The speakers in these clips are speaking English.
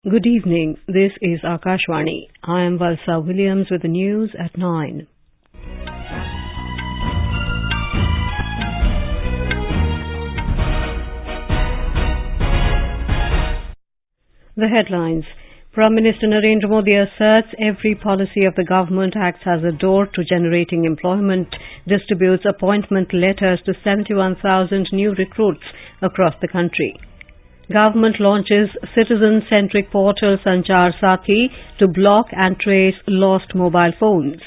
Good evening. This is Akashvani. I am Valsa Williams with the news at 9. The headlines. Prime Minister Narendra Modi asserts every policy of the government acts as a door to generating employment, distributes appointment letters to 71,000 new recruits across the country. Government launches citizen-centric portal Sanchar Sathi to block and trace lost mobile phones.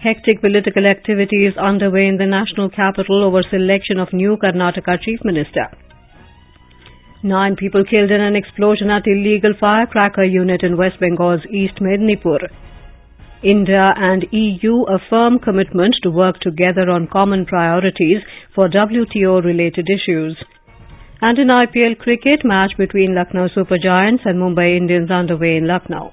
Hectic political activity is underway in the national capital over selection of new Karnataka Chief Minister. 9 people killed in an explosion at illegal firecracker unit in West Bengal's East Medinipur. India and EU affirm commitment to work together on common priorities for WTO-related issues. And in IPL cricket, match between Lucknow Super Giants and Mumbai Indians underway in Lucknow.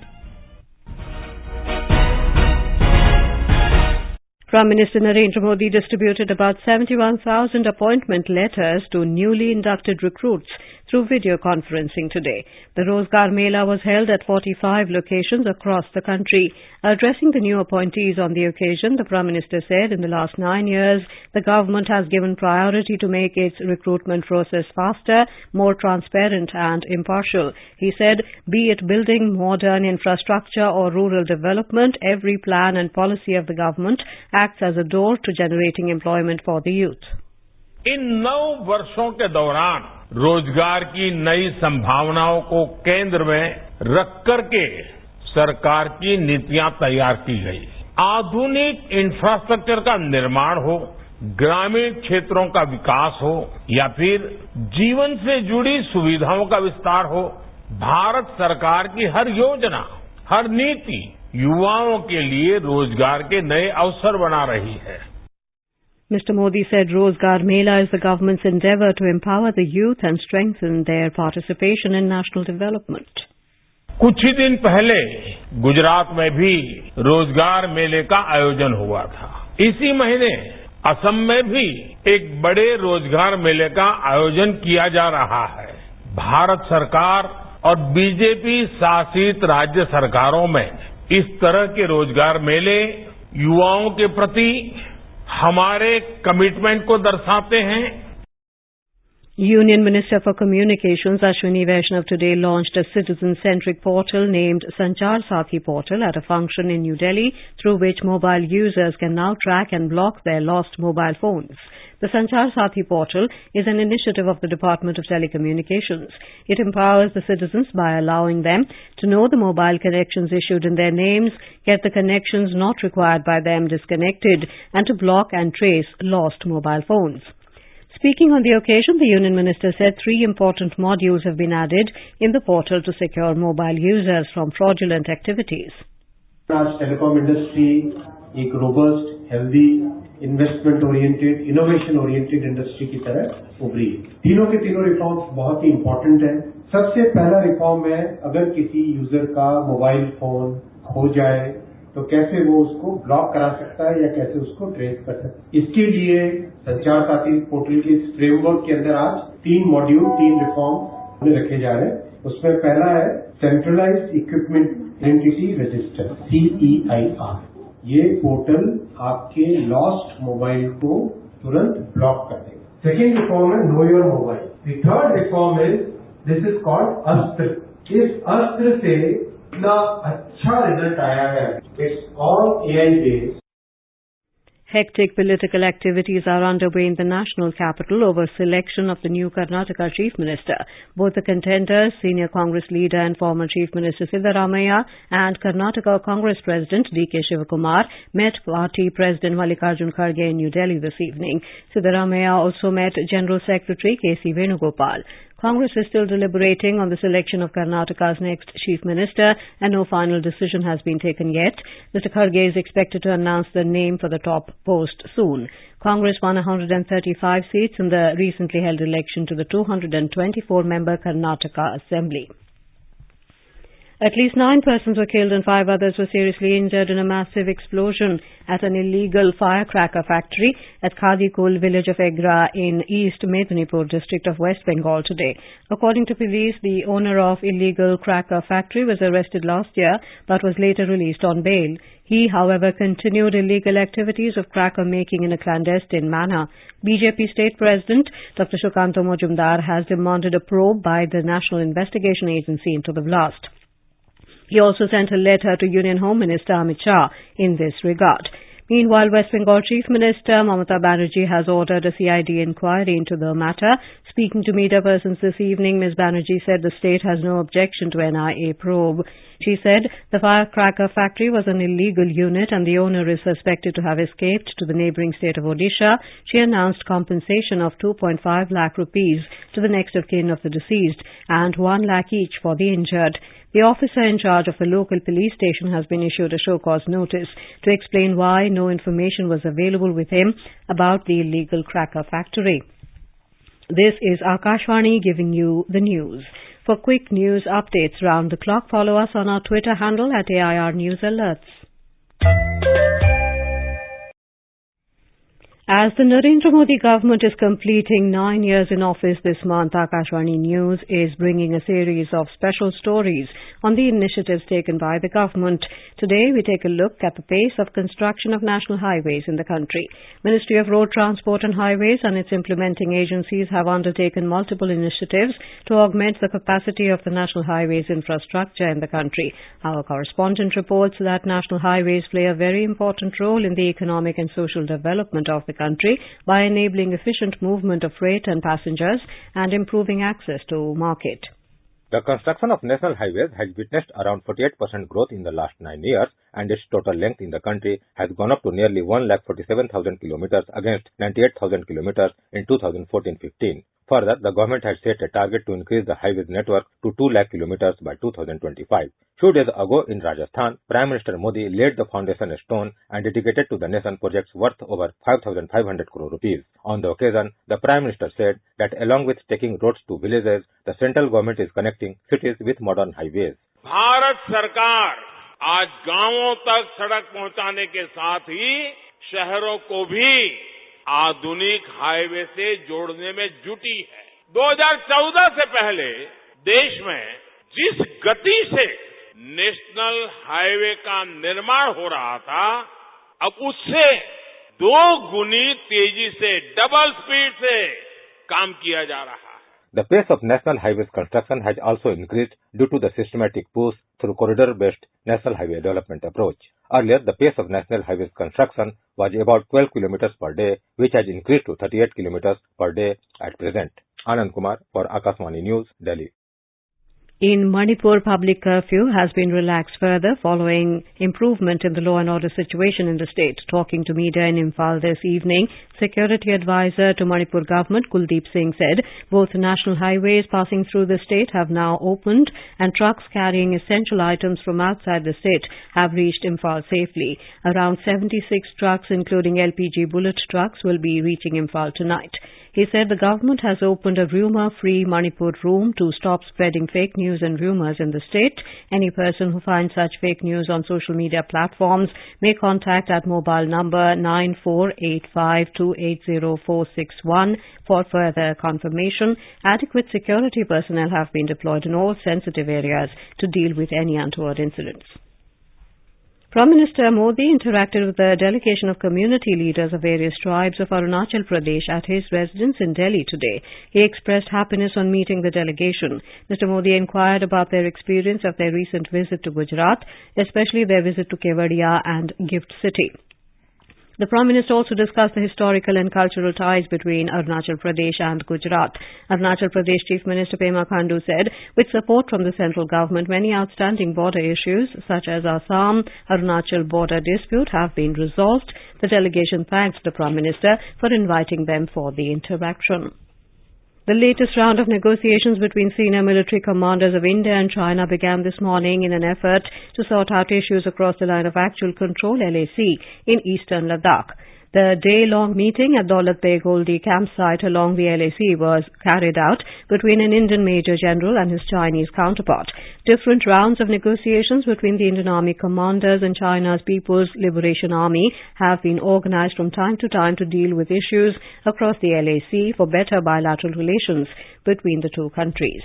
Prime Minister Narendra Modi distributed about 71,000 appointment letters to newly inducted recruits through video conferencing today. The Rozgar Mela was held at 45 locations across the country. Addressing the new appointees on the occasion, the Prime Minister said in the last 9 years, the government has given priority to make its recruitment process faster, more transparent and impartial. He said, be it building modern infrastructure or rural development, every plan and policy of the government acts as a door to generating employment for the youth. इन 9 वर्षों के दौरान रोजगार की नई संभावनाओं को केंद्र में रख करके सरकार की नीतियां तैयार की गई। आधुनिक इंफ्रास्ट्रक्चर का निर्माण हो, ग्रामीण क्षेत्रों का विकास हो या फिर जीवन से जुड़ी सुविधाओं का विस्तार हो, भारत सरकार की हर योजना, हर नीति युवाओं के लिए रोजगार के नए अवसर बना रही है। Mr. Modi said Rozgar Mela is the government's endeavour to empower the youth and strengthen their participation in national development. कुछ ही दिन पहले गुजरात में भी रोजगार मेले का आयोजन हुआ था। इसी महीने असम में भी एक बड़े रोजगार मेले का आयोजन किया जा रहा है। भारत सरकार और बीजेपी शासित राज्य सरकारों में इस तरह के रोजगार मेले युवाओं के प्रति हमारे कमिटमेंट को दर्शाते हैं। Union Minister for Communications Ashwini Vaishnav today launched a citizen-centric portal named Sanchar Sathi Portal at a function in New Delhi, through which mobile users can now track and block their lost mobile phones. The Sanchar Sathi Portal is an initiative of the Department of Telecommunications. It empowers the citizens by allowing them to know the mobile connections issued in their names, get the connections not required by them disconnected, and to block and trace lost mobile phones. Speaking on the occasion, the Union Minister said 3 important modules have been added in the portal to secure mobile users from fraudulent activities. आज telecom industry एक robust, healthy, investment oriented, innovation oriented industry की तरह उभरी है। तीनों के तीनों reforms बहुत ही इंपॉर्टेंट है। सबसे पहला रिफॉर्म है, अगर किसी यूजर का मोबाइल फोन खो जाए तो कैसे वो उसको ब्लॉक करा सकता है या कैसे उसको ट्रेस कर सकता है। इसके लिए संचार साथी पोर्टल के फ्रेमवर्क के अंदर आज 3 मॉड्यूल, 3 रिफॉर्म रखे जा रहे हैं। उसमें पहला है centralised equipment identity register, CEIR। ये पोर्टल आपके लॉस्ट मोबाइल को तुरंत ब्लॉक कर देगा। सेकेंड रिफॉर्म है know your mobile. The third reform is this is called अस्त्र। इस अस्त्र से इतना अच्छा रिजल्ट आया है। It's all AI based. Hectic political activities are underway in the national capital over selection of the new Karnataka Chief Minister. Both the contenders, senior Congress leader and former Chief Minister Siddaramaiah and Karnataka Congress President D.K. Shivakumar met party President Mallikarjun Kharge in New Delhi this evening. Siddaramaiah also met General Secretary K.C. Venugopal. Congress is still deliberating on the selection of Karnataka's next Chief Minister and no final decision has been taken yet. Mr. Kharge is expected to announce the name for the top post soon. Congress won 135 seats in the recently held election to the 224-member Karnataka Assembly. At least 9 persons were killed and 5 others were seriously injured in a massive explosion at an illegal firecracker factory at Khadikul village of Egra in East Medinipur district of West Bengal today. According to police, the owner of illegal cracker factory was arrested last year but was later released on bail. He, however, continued illegal activities of cracker making in a clandestine manner. BJP State President Dr. Sukanta Majumdar has demanded a probe by the National Investigation Agency into the blast. He also sent a letter to Union Home Minister Amit Shah in this regard. Meanwhile, West Bengal Chief Minister Mamata Banerjee has ordered a CID inquiry into the matter. Speaking to media persons this evening, Ms. Banerjee said the state has no objection to NIA probe. She said the firecracker factory was an illegal unit and the owner is suspected to have escaped to the neighbouring state of Odisha. She announced compensation of 2.5 lakh rupees to the next of kin of the deceased and 1 lakh each for the injured. The officer in charge of the local police station has been issued a show-cause notice to explain why no information was available with him about the illegal cracker factory. This is Akashvani giving you the news. For quick news updates round the clock, follow us on our Twitter handle at AIR News Alerts. As the Narendra Modi government is completing 9 years in office this month, Akashvani News is bringing a series of special stories on the initiatives taken by the government. Today, we take a look at the pace of construction of national highways in the country. Ministry of Road Transport and Highways and its implementing agencies have undertaken multiple initiatives to augment the capacity of the national highways infrastructure in the country. Our correspondent reports that national highways play a very important role in the economic and social development of the country by enabling efficient movement of freight and passengers and improving access to market. The construction of national highways has witnessed around 48% growth in the last 9 years, and its total length in the country has gone up to nearly 1,47,000 kilometers against 98,000 kilometers in 2014-15. Further, the government had set a target to increase the highways network to 2 lakh kilometers by 2025. 2 days ago in Rajasthan, Prime Minister Modi laid the foundation stone and dedicated to the nation projects worth over 5,500 crore rupees. On the occasion, the Prime Minister said that along with taking roads to villages, the central government is connecting cities with modern highways. Bharat सरकार आज गांवों तक सड़क पहुंचाने के साथ ही शहरों को भी आधुनिक हाईवे से जोड़ने में जुटी है। 2014 से पहले देश में जिस गति से नेशनल हाईवे का निर्माण हो रहा था, अब उससे 2 गुनी तेजी से, डबल स्पीड से काम किया जा रहा है। The pace of national highways construction has also increased due to the systematic push through corridor-based national highway development approach. Earlier, the pace of national highways construction was about 12 kilometers per day, which has increased to 38 kilometers per day at present. Anand Kumar for Akashvani News, Delhi. In Manipur, public curfew has been relaxed further following improvement in the law and order situation in the state. Talking to media in Imphal this evening, Security Advisor to Manipur Government Kuldeep Singh said both national highways passing through the state have now opened and trucks carrying essential items from outside the state have reached Imphal safely. Around 76 trucks, including LPG bullet trucks, will be reaching Imphal tonight. He said the government has opened a rumour-free Manipur room to stop spreading fake news and rumours in the state. Any person who finds such fake news on social media platforms may contact at mobile number 9485280461 for further confirmation. Adequate security personnel have been deployed in all sensitive areas to deal with any untoward incidents. Prime Minister Modi interacted with a delegation of community leaders of various tribes of Arunachal Pradesh at his residence in Delhi today. He expressed happiness on meeting the delegation. Mr. Modi inquired about their experience of their recent visit to Gujarat, especially their visit to Kevadia and Gift City. The Prime Minister also discussed the historical and cultural ties between Arunachal Pradesh and Gujarat. Arunachal Pradesh Chief Minister Pema Khandu said, with support from the central government, many outstanding border issues such as Assam-Arunachal border dispute have been resolved. The delegation thanked the Prime Minister for inviting them for the interaction. The latest round of negotiations between senior military commanders of India and China began this morning in an effort to sort out issues across the Line of Actual Control (LAC) in eastern Ladakh. The day-long meeting at Daulat Beg Oldie campsite along the LAC was carried out between an Indian Major General and his Chinese counterpart. Different rounds of negotiations between the Indian Army commanders and China's People's Liberation Army have been organized from time to time to deal with issues across the LAC for better bilateral relations between the two countries.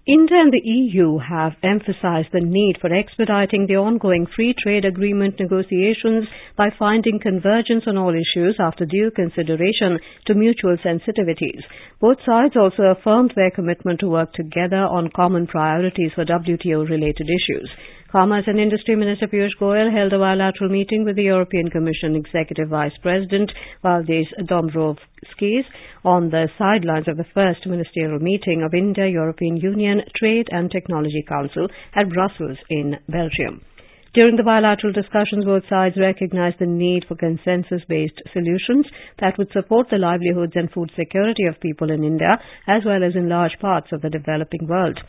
India and the EU have emphasized the need for expediting the ongoing free trade agreement negotiations by finding convergence on all issues after due consideration to mutual sensitivities. Both sides also affirmed their commitment to work together on common priorities for WTO-related issues. Commerce and Industry Minister Piyush Goyal held a bilateral meeting with the European Commission Executive Vice President Valdis Dombrovskis on the sidelines of the first ministerial meeting of India-European Union Trade and Technology Council at Brussels in Belgium. During the bilateral discussions, both sides recognized the need for consensus-based solutions that would support the livelihoods and food security of people in India as well as in large parts of the developing world.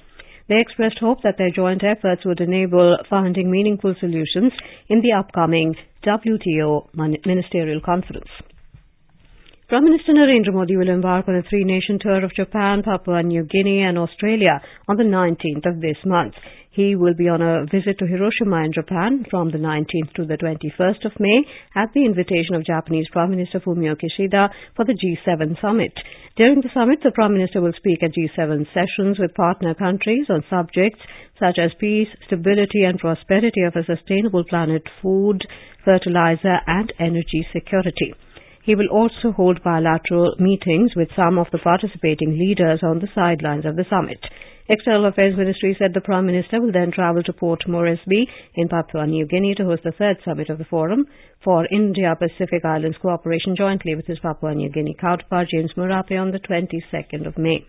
They expressed hope that their joint efforts would enable finding meaningful solutions in the upcoming WTO Ministerial Conference. Prime Minister Narendra Modi will embark on a three-nation tour of Japan, Papua New Guinea and Australia on the 19th of this month. He will be on a visit to Hiroshima in Japan from the 19th to the 21st of May at the invitation of Japanese Prime Minister Fumio Kishida for the G7 summit. During the summit, the Prime Minister will speak at G7 sessions with partner countries on subjects such as peace, stability and prosperity of a sustainable planet, food, fertilizer and energy security. He will also hold bilateral meetings with some of the participating leaders on the sidelines of the summit. External Affairs Ministry said the Prime Minister will then travel to Port Moresby in Papua New Guinea to host the third summit of the Forum for India-Pacific Islands Cooperation jointly with his Papua New Guinea counterpart James Marape on the 22nd of May.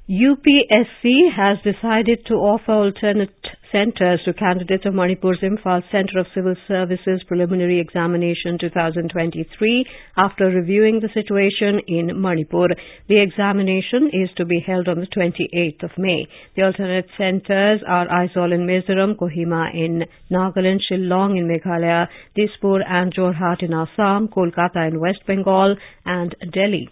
UPSC has decided to offer alternate centres to candidates of Manipur's Imphal Centre of Civil Services Preliminary Examination 2023 after reviewing the situation in Manipur. The examination is to be held on the 28th of May. The alternate centres are Aizawl in Mizoram, Kohima in Nagaland, Shillong in Meghalaya, Dispur and Jorhat in Assam, Kolkata in West Bengal and Delhi.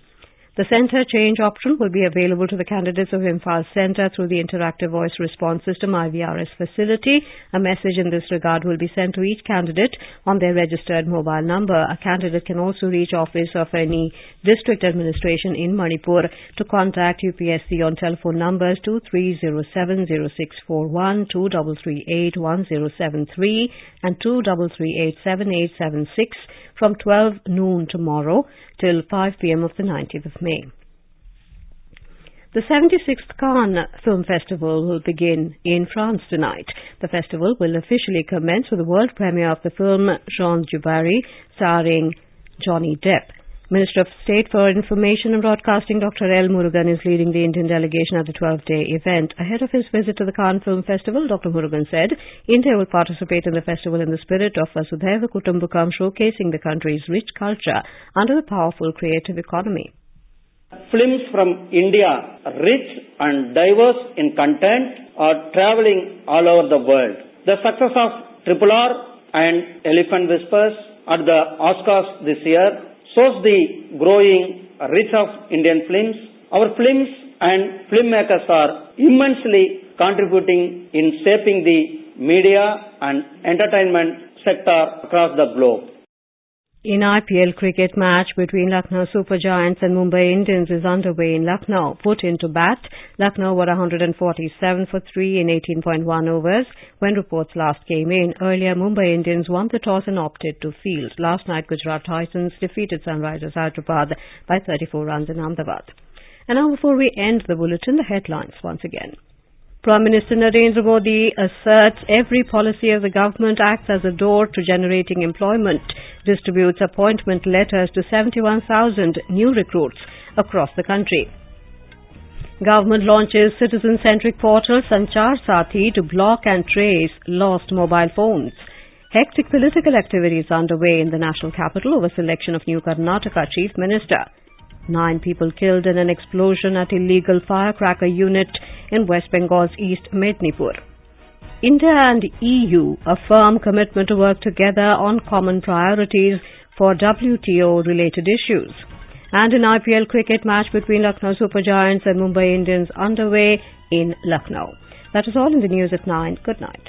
The centre change option will be available to the candidates of Imphal Centre through the Interactive Voice Response System IVRS facility. A message in this regard will be sent to each candidate on their registered mobile number. A candidate can also reach office of any district administration in Manipur to contact UPSC on telephone numbers 23070641, 23381073 and 23387876 from 12 noon tomorrow till 5 p.m. of the 19th of May. The 76th Cannes Film Festival will begin in France tonight. The festival will officially commence with the world premiere of the film Jean du Barry, starring Johnny Depp. Minister of State for Information and Broadcasting Dr. L. Murugan is leading the Indian delegation at the 12-day event. Ahead of his visit to the Cannes Film Festival, Dr. Murugan said India will participate in the festival in the spirit of Vasudhaiva Kutumbakam, showcasing the country's rich culture under the powerful creative economy. Films from India, rich and diverse in content, are travelling all over the world. The success of RRR and Elephant Whispers at the Oscars this year shows the growing reach of Indian films. Our films and filmmakers are immensely contributing in shaping the media and entertainment sector across the globe. In IPL cricket match between Lucknow Super Giants and Mumbai Indians is underway in Lucknow. Put into bat, Lucknow were 147 for 3 in 18.1 overs when reports last came in. Earlier, Mumbai Indians won the toss and opted to field. Last night, Gujarat Titans defeated Sunrisers Hyderabad by 34 runs in Ahmedabad. And now before we end the bulletin, the headlines once again. Prime Minister Narendra Modi asserts every policy of the government acts as a door to generating employment, distributes appointment letters to 71,000 new recruits across the country. Government launches citizen-centric portal Sanchar Sathi to block and trace lost mobile phones. Hectic political activities underway in the national capital over selection of new Karnataka Chief Minister. 9 people killed in an explosion at illegal firecracker unit in West Bengal's East Mednipur. India and EU a firm commitment to work together on common priorities for WTO-related issues. And an IPL cricket match between Lucknow Super Giants and Mumbai Indians underway in Lucknow. That is all in the news at 9. Good night.